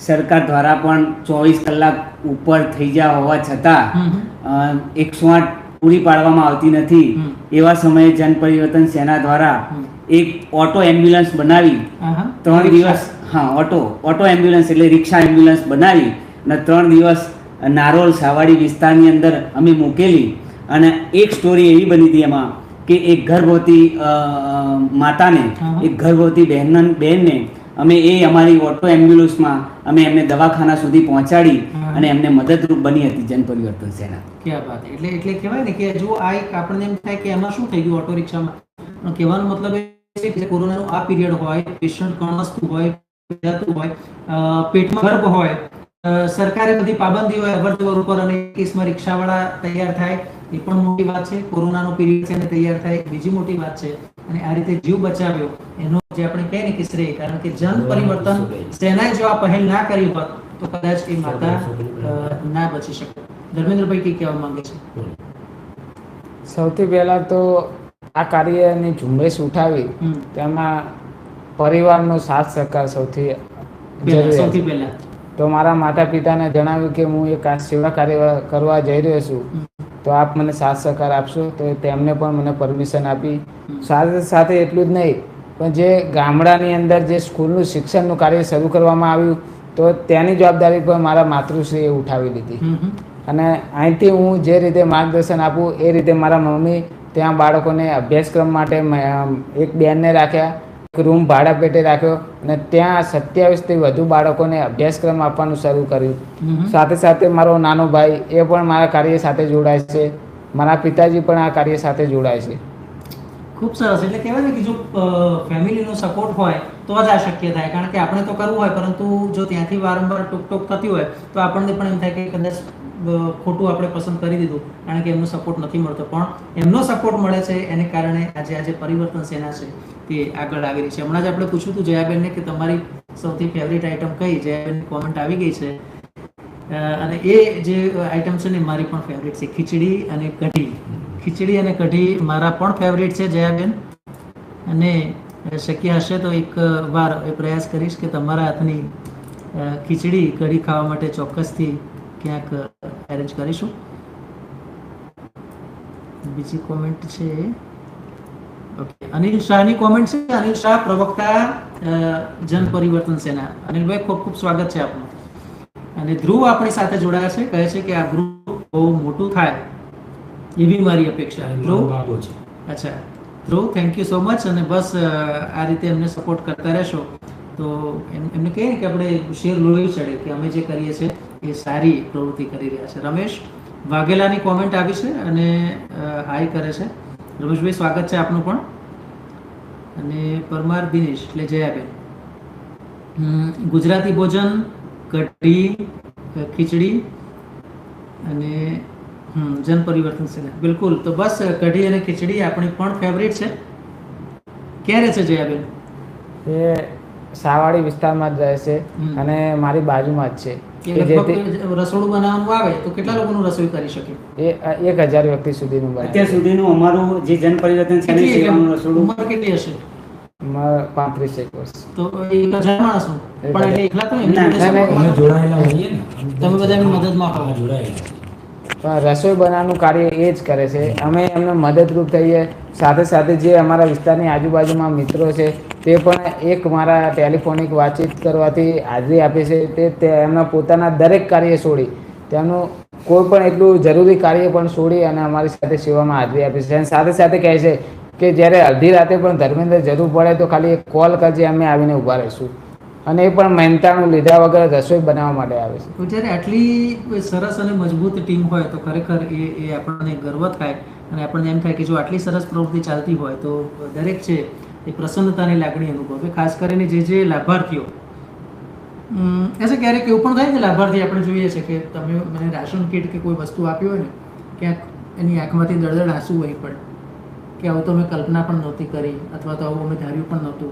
સરકાર દ્વારા પણ 24 કલાક ઉપર થઈ ગયા હોવા છતાં 108 પૂરી પાડવામાં આવતી નથી. એવા સમયે જન પરિવર્તન સેના દ્વારા એક ઓટો એમ્બ્યુલન્સ બનાવી 3 દિવસ, ઓટો એમ્બ્યુલન્સ એટલે રિક્ષા એમ્બ્યુલન્સ બનાવી અને 3 દિવસ નારોલ સાવાડી વિસ્તારની અંદર અમે મૂકેલી. અને એક સ્ટોરી એવી બની હતી એમાં કે એક ગર્ભવતી માતાને, એક ગર્ભવતી બહેનને અમે અમારી ઓટો એમ્બ્યુલન્સમાં અમે એમને દવાખાના સુધી પહોંચાડી અને એમને મદદરૂપ બની હતી જન પરિવર્તન સેના. ક્યાં વાત! એટલે કહેવાય ને કે જો આ એક આપણને એમ થાય કે એમાં શું થઈ ગયું ઓટો રિક્ષામાં. કહેવાનો મતલબ એ છે કે કોરોનાનો આ પીરિયડ હોય, પેશન્ટ કણસતું હોય, પેટમાં ગર્ભ હોય, સરકારે બધી પાબંદી હોય અવરજવર ઉપર અને કેસમાં રિક્ષાવાળા તૈયાર થાય, એ પણ મોટી વાત છે. કોરોનાનો પીરિયડ છે અને તૈયાર થાય, બીજી મોટી વાત છે. અને આ રીતે જીવ બચાવ્યો એનો જે આપણે કહીએ ને કે શ્રેય, કારણ કે જન પરિવર્તન સેનાએ જો આ પહેલ ના કરી હોત તો કદાચ એ માતા ના બચી શકે. ધર્મેન્દ્રભાઈ કઈ કહેવા માંગે છે? સૌથી પહેલાં તો આ કાર્યની ઝુંબેશ ઉઠાવી તેમાં પરિવારનો સાથ સહકાર સૌથી સૌથી જરૂરી. પહેલા તો મારા માતા પિતાને જણાવ્યું કે હું એક આ સેવા કાર્ય કરવા જઈ રહ્યો છું, તો આપ મને સાથ સહકાર આપશો. તો તેમને પણ મને પરમિશન આપી. સાથે સાથે એટલું જ નહીં, પણ જે ગામડાની અંદર જે સ્કૂલનું શિક્ષણનું કાર્ય શરૂ કરવામાં આવ્યું તો તેની જવાબદારી પણ મારા માતૃશ્રીએ ઉઠાવી લીધી. અને અહીંથી હું જે રીતે માર્ગદર્શન આપું એ રીતે મારા મમ્મી ત્યાં બાળકોને અભ્યાસક્રમ માટે એક બેનને રાખ્યા, એક રૂમ ભાડા પેટે રાખ્યો અને ત્યાં 27થી વધુ બાળકોને અભ્યાસક્રમ આપવાનું શરૂ કર્યું. સાથે સાથે મારો નાનો ભાઈ એ પણ મારા કાર્ય સાથે જોડાય છે, મારા પિતાજી પણ આ કાર્ય સાથે જોડાય છે. ખૂબ સરસ. એટલે કહેવાય ને કે જો ફેમિલીનો સપોર્ટ હોય તો જ આ શક્ય થાય, કારણ કે આપણે તો કરવું હોય પરંતુ જો ત્યાંથી વારંવાર ટોક થતી હોય તો આપણને પણ એમ થાય કે કદાચ ખોટું આપણે પસંદ કરી દીધું, કારણ કે એમનો સપોર્ટ નથી મળતો. પણ એમનો સપોર્ટ મળે છે, એને કારણે આજે પરિવર્તન સેના છે તે આગળ આવી રહી છે. હમણાં જ આપણે પૂછ્યું હતું જયાબેનને કે તમારી સૌથી ફેવરિટ આઈટમ કઈ? જયાબેનની કોમેન્ટ આવી ગઈ છે અને એ જે આઈટમ છે ને મારી પણ ફેવરિટ છે, ખીચડી અને કઢી. ખીચડી અને કઢી મારા પણ ફેવરિટ છે જયાબેન, અને શક્ય હશે તો એક વાર એ પ્રયાસ કરીશ કે તમારા હાથની ખીચડી કઢી ખાવા માટે ચોક્કસથી ક્યાંક એરેન્જ કરીશું. બીજી કોમેન્ટ છે ઓકે, અનિલ શાહની કોમેન્ટ છે. અનિલ શાહ, પ્રવક્તા જન પરિવર્તન સેના. અનિલભાઈ ખૂબ ખૂબ સ્વાગત છે આપનું. અને ધ્રુવ આપણી સાથે જોડાયા છે, કહે છે કે આ ગ્રુપ બહુ મોટું થાય એવી મારી અપેક્ષા. ધ્રુવ, અચ્છા ધ્રુવ, થેન્ક યુ સો મચ. અને બસ આ રીતે એમને સપોર્ટ કરતા રહેશો તો એમને કહીએ ને કે આપણે શેર લોહી ચડે કે અમે જે કરીએ છીએ એ સારી પ્રવૃત્તિ કરી રહ્યા છે. રમેશ વાઘેલાની કોમેન્ટ આવી છે અને હાઈ કરે છે. રમેશભાઈ સ્વાગત છે આપનું પણ. અને પરમાર દિનેશ એટલે જયાબેન, ગુજરાતી ભોજન, કઢી, ખીચડી અને જન પરિવર્તન સેના. બિલકુલ. તો બસ કઢી અને ખીચડી આપણી પણ ફેવરિટ છે. ક્યાં રહે છે જયાબેન? એ સાવાડી વિસ્તારમાં જ રહે છે અને મારી બાજુમાં જ છે. રસોડું બનાવવાનું આવે તો કેટલા લોકોનું રસોઈ કરી શકે? એ 1000 વ્યક્તિ સુધીનું બને. અત્યાર સુધીનું અમારું જે જન પરિવર્તન સેવાનું રસોડું ઉંમર કેટલી હશે? 35 વર્ષ. તો 1000 માણસો પણ એટલે એકલા તો એમની ના, જોડે ના, support અમે જોડાયેલા હોઈએ ને, તમે બધા એમની મદદમાં હા, આવો. જોડાયેલા. પણ રસોઈ બનાવવાનું કાર્ય એ જ કરે છે. અમે એમને મદદરૂપ થઈએ. સાથે સાથે જે અમારા વિસ્તારની આજુબાજુમાં મિત્રો છે તે પણ એક મારા ટેલિફોનિક વાતચીત કરવાથી હાજરી આપે છે. તે એમના પોતાના દરેક કાર્ય છોડી, તેમનું કોઈ પણ એટલું જરૂરી કાર્ય પણ છોડી અને અમારી સાથે સેવામાં હાજરી આપે છે. અને સાથે સાથે કહે છે કે જ્યારે અડધી રાતે પણ ધર્મેન્દ્ર જરૂર પડે તો ખાલી એક કોલ કરજે, અમે આવીને ઊભા રહીશું. અને એ પણ મહેનતાણું લીધા વગર રસોઈ બનાવવા માટે આવે છે. તો જ્યારે આટલી સરસ અને મજબૂત ટીમ હોય તો ખરેખર એ આપણને ગર્વ થાય અને આપણને એમ થાય કે જો આટલી સરસ પ્રવૃત્તિ ચાલતી હોય તો દરેક છે એ પ્રસન્નતાની લાગણી અનુભવે. ખાસ કરીને જે લાભાર્થીઓ એસે ક્યારેક એવું પણ થાય ને લાભાર્થી આપણે જોઈએ છે કે તમે મને રાશન કીટ કે કોઈ વસ્તુ આપી હોય ને ક્યાંક એની આંખમાંથી દળદળ આંસુ વહી પડે કે આવું તો અમે કલ્પના પણ નહોતી કરી અથવા તો આવું અમે ધાર્યું પણ નહોતું,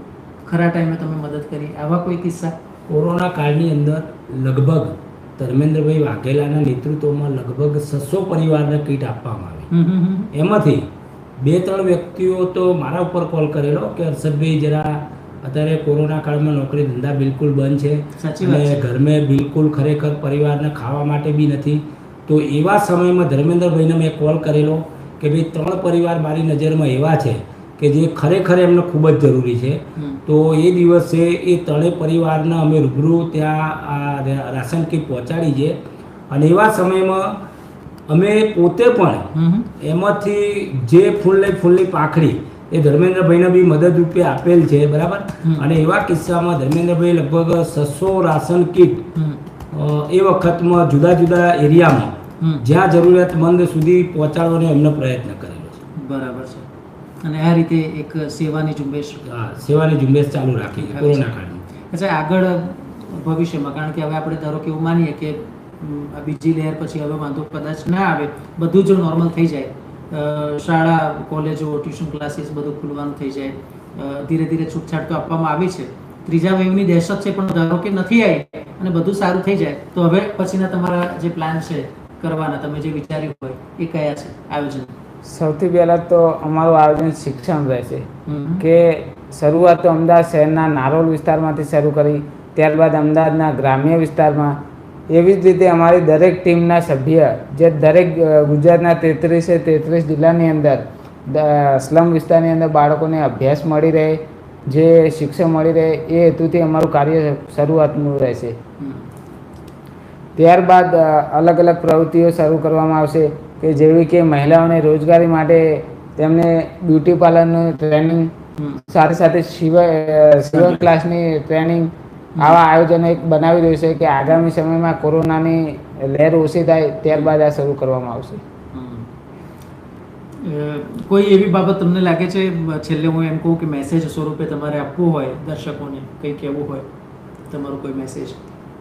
ખરા ટાઈમે તમે મદદ કરી. આવા કોઈ કિસ્સા? કોરોના કાળની અંદર લગભગ ધર્મેન્દ્રભાઈ વાઘેલાના નેતૃત્વમાં લગભગ 600 પરિવારને કીટ આપવામાં આવી. એમાંથી 2-3 વ્યક્તિઓ તો મારા ઉપર કોલ કરેલો કે હર્ષદભાઈ જરા અત્યારે કોરોના કાળમાં નોકરી ધંધા બિલકુલ બંધ છે અને ઘરમે બિલકુલ ખરેખર પરિવારને ખાવા માટે બી નથી. તો એવા સમયમાં ધર્મેન્દ્રભાઈને મેં કોલ કરેલો કે ભાઈ 3 પરિવાર મારી નજરમાં એવા છે કે જે ખરેખર એમને ખૂબ જ જરૂરી છે. તો એ દિવસે એ 3 પરિવારને અમે રૂબરૂ ત્યાં આ રાશન કીટ પહોંચાડી છે. અને એવા સમયમાં અમે પોતે પણ એમાંથી જે ફૂલની પાંખડી એ ધર્મેન્દ્રભાઈને બી મદદરૂપે આપેલ છે, બરાબર. અને એવા કિસ્સામાં ધર્મેન્દ્રભાઈ લગભગ 600 રાશન કીટ એ વખતમાં જુદા જુદા એરિયામાં જ્યાં જરૂરિયાતમંદ સુધી પહોંચાડવાનો એમનો પ્રયત્ન કરેલો છે. બરાબર છે. અને આ રીતે એક સેવાની ઝુંબેશ સેવાની ઝુંબેશ ચાલુ રાખી છે કોરોના કાળમાં. અચ્છા, આગળ ભવિષ્યમાં, કારણ કે હવે આપણે ધારો કે એવું માનીએ કે આ બીજી લહેર પછી હવે વાંધો કદાચ ના આવે, બધું જો નોર્મલ થઈ જાય શાળા કોલેજો ટ્યુશન ક્લાસીસ બધું ખુલવાનું થઈ જાય, ધીરે ધીરે છૂટછાટ તો આપવામાં આવી છે, ત્રીજા વેવની દહેશત છે પણ ધારો કે નથી આવી અને બધું સારું થઈ જાય તો હવે પછીના તમારા જે પ્લાન છે કરવાના, તમે જે વિચાર્યું હોય એ કયા છે આયોજન? સૌથી પહેલાં તો અમારું આયોજન શિક્ષણ રહેશે કે શરૂઆત તો અમદાવાદ શહેરના નારોલ વિસ્તારમાંથી શરૂ કરી, ત્યારબાદ અમદાવાદના ગ્રામ્ય વિસ્તારમાં, એવી જ રીતે અમારી દરેક ટીમના સભ્ય જે દરેક ગુજરાતના 33 જિલ્લાની અંદર સ્લમ વિસ્તારની અંદર બાળકોને અભ્યાસ મળી રહે, જે શિક્ષણ મળી રહે એ હેતુથી અમારું કાર્ય શરૂઆતનું રહેશે. ત્યારબાદ અલગ અલગ પ્રવૃત્તિઓ શરૂ કરવામાં આવશે કે જેવી કે મહિલાઓને રોજગારી માટે તેમને બ્યુટી પાર્લરનું ટ્રેનિંગ, સાથે સાથે સિવલ ક્લાસની ટ્રેનિંગ, આવા આયોજનો એક બનાવી રહ્યું છે કે આગામી સમયમાં કોરોનાની લહેર ઓછી થાય ત્યારબાદ આ શરૂ કરવામાં આવશે. કોઈ એવી બાબત તમને લાગે છે છેલ્લે હું એમ કહું કે મેસેજ સ્વરૂપે તમારે આપવું હોય દર્શકોને, કંઈ કહેવું હોય, તમારો કોઈ મેસેજ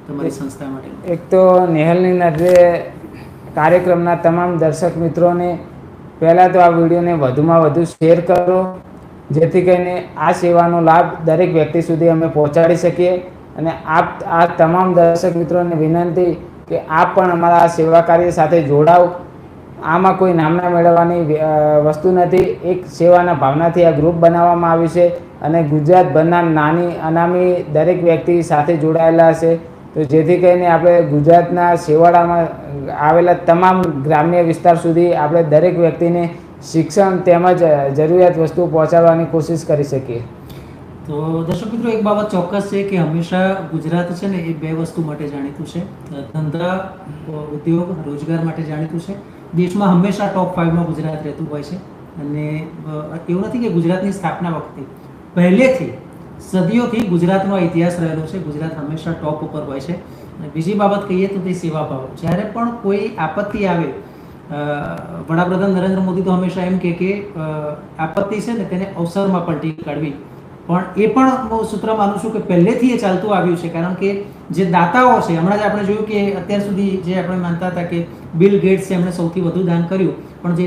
તમારી સંસ્થા માટે? એક તો નેહલની નજરે કાર્યક્રમના તમામ દર્શક મિત્રોને પહેલાં તો આ વિડીયોને વધુમાં વધુ શેર કરો, જેથી કરીને આ સેવાનો લાભ દરેક વ્યક્તિ સુધી અમે પહોંચાડી શકીએ. અને આ તમામ દર્શક મિત્રોને વિનંતી કે આપ પણ અમારા આ સેવા કાર્ય સાથે જોડાઓ. આમાં કોઈ નામના મેળવવાની વસ્તુ નથી, એક સેવાના ભાવનાથી આ ગ્રુપ બનાવવામાં આવ્યું છે અને ગુજરાતભરના નાની અનામી દરેક વ્યક્તિ સાથે જોડાયેલા હશે. તો જેથી કરીને આપણે ગુજરાતના છેવાડામાં આવેલા તમામ ગ્રામ્ય વિસ્તાર સુધી આપણે દરેક વ્યક્તિને શિક્ષણ તેમજ જરૂરિયાત વસ્તુઓ પહોંચાડવાની કોશિશ કરી શકીએ. તો દર્શક મિત્રો, એક બાબત ચોક્કસ છે કે હંમેશા ગુજરાત છે ને એ બે વસ્તુ માટે જાણીતું છે, ધંધા ઉદ્યોગ રોજગાર માટે જાણીતું છે. દેશમાં હંમેશા ટોપ 5માં ગુજરાત રહેતું હોય છે અને એવું નથી કે ગુજરાતની સ્થાપના વખતે, પહેલેથી સદીઓથી ગુજરાતનો ઇતિહાસ રહેલો છે, ગુજરાત હંમેશા ટોપ ઉપર હોય છે. અને બીજી બાબત કહીએ તો તે સેવાભાવ. જ્યારે પણ કોઈ આપત્તિ આવે, વડાપ્રધાન નરેન્દ્ર મોદી તો હંમેશા એમ કે આપત્તિ છે ને તેને અવસરમાં પલટી કાઢવી, પણ એ પણ હું સૂત્ર માનું છું કે પહેલેથી એ ચાલતું આવ્યું છે. કારણ કે જે દાતાઓ છે, હમણાં જ આપણે જોયું કે અત્યાર સુધી જે આપણે માનતા હતા કે બિલ ગેટ્સે એમણે સૌથી વધુ દાન કર્યું, પણ જે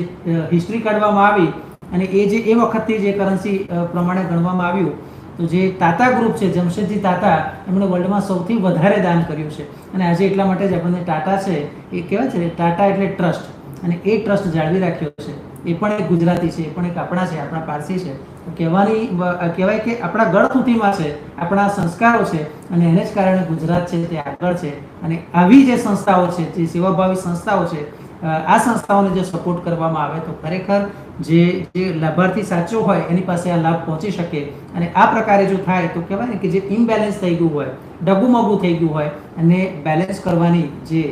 હિસ્ટ્રી કાઢવામાં આવી અને એ વખતથી જે કરન્સી પ્રમાણે ગણવામાં આવ્યું તો જે તાતા ગ્રુપ છે, જમશેદજી તાતા, એમણે વર્લ્ડમાં સૌથી વધારે દાન કર્યું છે. અને આજે એટલા માટે જ આપણને ટાટા છે એ કહેવાય છે, ટાટા એટલે ટ્રસ્ટ, અને એ ટ્રસ્ટ જાળવી રાખ્યો છે. એ પણ એક ગુજરાતી છે, એ પણ એક આપણા છે, આપણા પારસી છે. કહેવાય કે આપણા ગળથૂથીમાં છે, આપણા સંસ્કારો છે અને એને જ કારણે ગુજરાત છે તે આગળ છે. અને આવી જે સંસ્થાઓ છે, જે સેવાભાવી સંસ્થાઓ છે, આ સંસ્થાઓને જે સપોર્ટ કરવામાં આવે તો ખરેખર જે લાભાર્થી સાચો હોય એની પાસે આ લાભ પહોંચી શકે. અને આ પ્રકારે જો થાય તો કહેવાય ને કે જે ઇમ્બેલેન્સ થઈ ગયું હોય, ડગુમગું થઈ ગયું હોય, અને બેલેન્સ કરવાની જે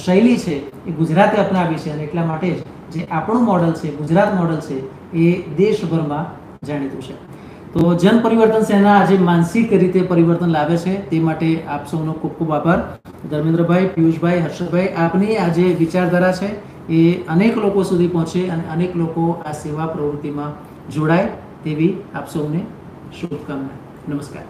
શૈલી છે એ ગુજરાતે અપનાવી છે. અને એટલા માટે જ જે આપણું મોડલ છે, ગુજરાત મોડલ છે, એ દેશભરમાં જાણીતું છે. તો જન પરિવર્તન સેના આજે માનસિક રીતે પરિવર્તન લાવે છે તે માટે આપ સૌનો ખૂબ ખૂબ આભાર. ધર્મેન્દ્રભાઈ, પિયુષભાઈ, હર્ષદભાઈ, આપની આ જે વિચારધારા છે એ અનેક લોકો સુધી પહોંચે અને અનેક લોકો આ સેવા પ્રવૃત્તિમાં જોડાય તેવી આપ સૌને શુભકામના. નમસ્કાર.